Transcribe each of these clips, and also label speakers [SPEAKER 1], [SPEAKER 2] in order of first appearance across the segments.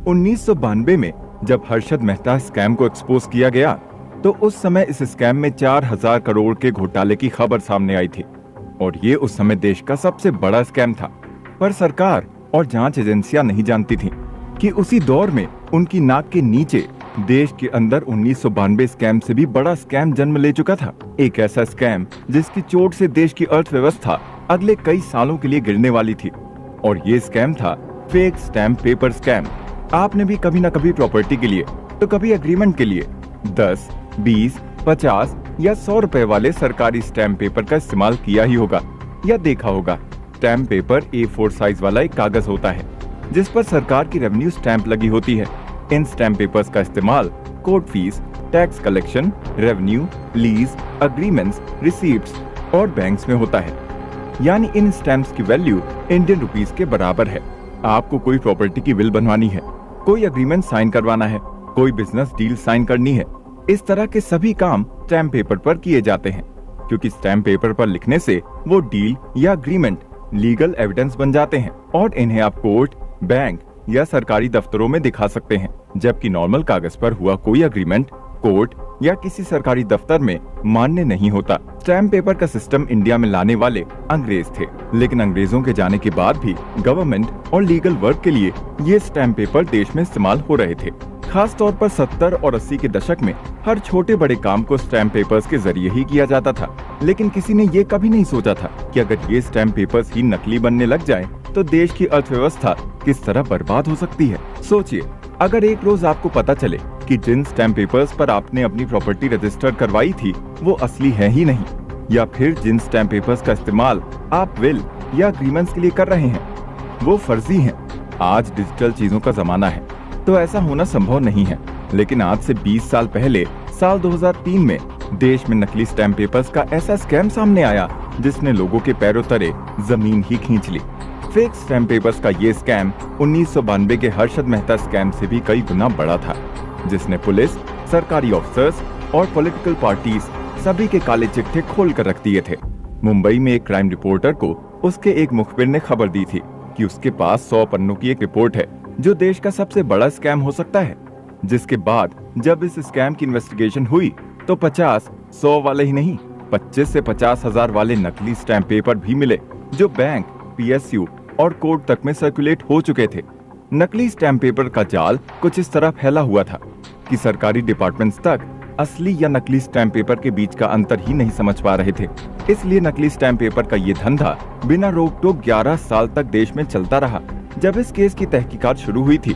[SPEAKER 1] 1992 में जब हर्षद मेहता स्कैम को एक्सपोज किया गया तो उस समय इस स्कैम में 4000 करोड़ के घोटाले की खबर सामने आई थी और ये उस समय देश का सबसे बड़ा स्कैम था। पर सरकार और जांच एजेंसियां नहीं जानती थीं कि उसी दौर में उनकी नाक के नीचे देश के अंदर 1992 स्कैम से भी बड़ा स्कैम जन्म ले चुका था। एक ऐसा स्कैम जिसकी चोट से देश की अर्थव्यवस्था अगले कई सालों के लिए गिरने वाली थी और ये स्कैम था फेक स्टैम्प पेपर स्कैम। आपने भी कभी न कभी प्रॉपर्टी के लिए तो कभी एग्रीमेंट के लिए 10, 20, 50 या 100 रुपए वाले सरकारी स्टैम्प पेपर का इस्तेमाल किया ही होगा या देखा होगा। स्टैम्प पेपर A4 साइज वाला एक कागज होता है जिस पर सरकार की रेवेन्यू स्टैम्प लगी होती है। इन स्टैम्प पेपर्स का इस्तेमाल court fees, tax collection, revenue, lease, agreements, receipts और बैंक्स में होता है। यानी इन स्टैम्प्स की वैल्यू इंडियन रुपीस के बराबर है। आपको कोई प्रॉपर्टी की विल बनवानी है, कोई एग्रीमेंट साइन करवाना है, कोई बिजनेस डील साइन करनी है, इस तरह के सभी काम स्टैम्प पेपर पर किए जाते हैं क्योंकि स्टैम्प पेपर पर लिखने से वो डील या एग्रीमेंट लीगल एविडेंस बन जाते हैं और इन्हें आप कोर्ट, बैंक या सरकारी दफ्तरों में दिखा सकते हैं। जबकि नॉर्मल कागज पर हुआ कोई एग्रीमेंट कोर्ट या किसी सरकारी दफ्तर में मान्य नहीं होता। स्टैम्प पेपर का सिस्टम इंडिया में लाने वाले अंग्रेज थे, लेकिन अंग्रेजों के जाने के बाद भी गवर्नमेंट और लीगल वर्क के लिए ये स्टैम्प पेपर देश में इस्तेमाल हो रहे थे। खास तौर पर 70 और 80 के दशक में हर छोटे बड़े काम को स्टैम्प पेपर्स के जरिए ही किया जाता था। लेकिन किसी ने ये कभी नहीं सोचा था कि अगर ये स्टैम्प पेपर्स ही नकली बनने लग जाए तो देश की अर्थव्यवस्था किस तरह बर्बाद हो सकती है। सोचिए, अगर एक रोज आपको पता चले कि जिन स्टैम्प पेपर्स पर आपने अपनी प्रॉपर्टी रजिस्टर करवाई थी वो असली है ही नहीं, या फिर जिन स्टैम्प पेपर्स का इस्तेमाल आप विल या एग्रीमेंट्स के लिए कर रहे हैं वो फर्जी हैं। आज डिजिटल चीजों का जमाना है तो ऐसा होना संभव नहीं है, लेकिन आज से 20 साल पहले साल 2003 में देश में नकली स्टैम्प पेपर्स का ऐसा स्कैम सामने आया जिसने लोगों के पैरों तले जमीन ही खींच ली। फेक स्टैम्प पेपर्स का ये स्कैम 1992 के हर्षद मेहता स्कैम से भी कई गुना बड़ा था, जिसने पुलिस, सरकारी ऑफिसर्स और पॉलिटिकल पार्टीज सभी के काले चिट्ठे खोल कर रख दिए थे। मुंबई में एक क्राइम रिपोर्टर को उसके एक मुखबिर ने खबर दी थी कि उसके पास 100 पन्नों की एक रिपोर्ट है जो देश का सबसे बड़ा स्कैम हो सकता है। जिसके बाद जब इस स्कैम की इन्वेस्टिगेशन हुई तो 50, 100 वाले ही नहीं 25 से 50 हजार वाले नकली स्टैम्प पेपर भी मिले जो बैंक, PSU और कोर्ट तक में सर्कुलेट हो चुके थे। नकली स्टैम्प पेपर का जाल कुछ इस तरह फैला हुआ था कि सरकारी डिपार्टमेंट्स तक असली या नकली स्टैम्प पेपर के बीच का अंतर ही नहीं समझ पा रहे थे। इसलिए नकली स्टैम्प पेपर का ये धंधा बिना रोक टोक 11 साल तक देश में चलता रहा। जब इस केस की तहकीकात शुरू हुई थी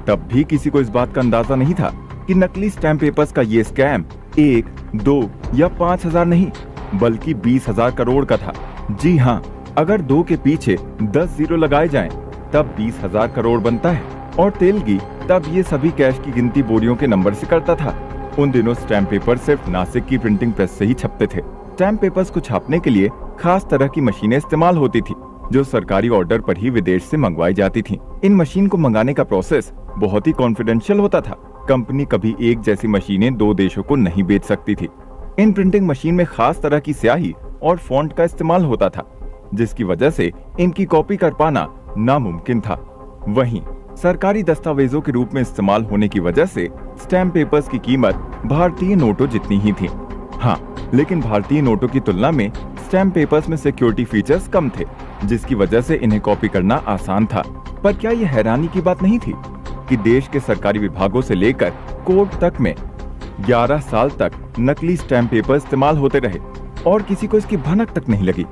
[SPEAKER 1] तब भी किसी को इस बात का अंदाजा नहीं था कि नकली स्टैम्प पेपर्स का ये स्कैम 1, 2 या 5 हजार नहीं बल्कि 20,000 करोड़ का था। जी हाँ, अगर 2 के पीछे 10 जीरो लगाए जाएं, तब 20,000 करोड़ बनता है और तेलगी तब ये सभी कैश की गिनती बोरियों के नंबर से करता था। उन दिनों स्टैम्प पेपर सिर्फ नासिक की प्रिंटिंग प्रेस से ही छपते थे। स्टैम्प पेपर्स को छापने के लिए खास तरह की मशीनें इस्तेमाल होती थी जो सरकारी ऑर्डर पर ही विदेश से मंगवाई जाती थी। इन मशीन को मंगाने का प्रोसेस बहुत ही कॉन्फिडेंशियल होता था। कंपनी कभी एक जैसी मशीनें 2 देशों को नहीं बेच सकती थी। इन प्रिंटिंग मशीन में खास तरह की स्याही और फॉन्ट का इस्तेमाल होता था जिसकी वजह से इनकी कॉपी कर पाना नामुमकिन था। वहीं सरकारी दस्तावेजों के रूप में इस्तेमाल होने की वजह से स्टैम्प पेपर्स की कीमत भारतीय नोटों जितनी ही थी। हाँ, लेकिन भारतीय नोटों की तुलना में स्टैम्प पेपर्स में सिक्योरिटी फीचर्स कम थे जिसकी वजह से इन्हें कॉपी करना आसान था। पर क्या ये हैरानी की बात नहीं थी कि देश के सरकारी विभागों से लेकर कोर्ट तक में 11 साल तक नकली स्टैम्प पेपर इस्तेमाल होते रहे और किसी को इसकी भनक तक नहीं लगी।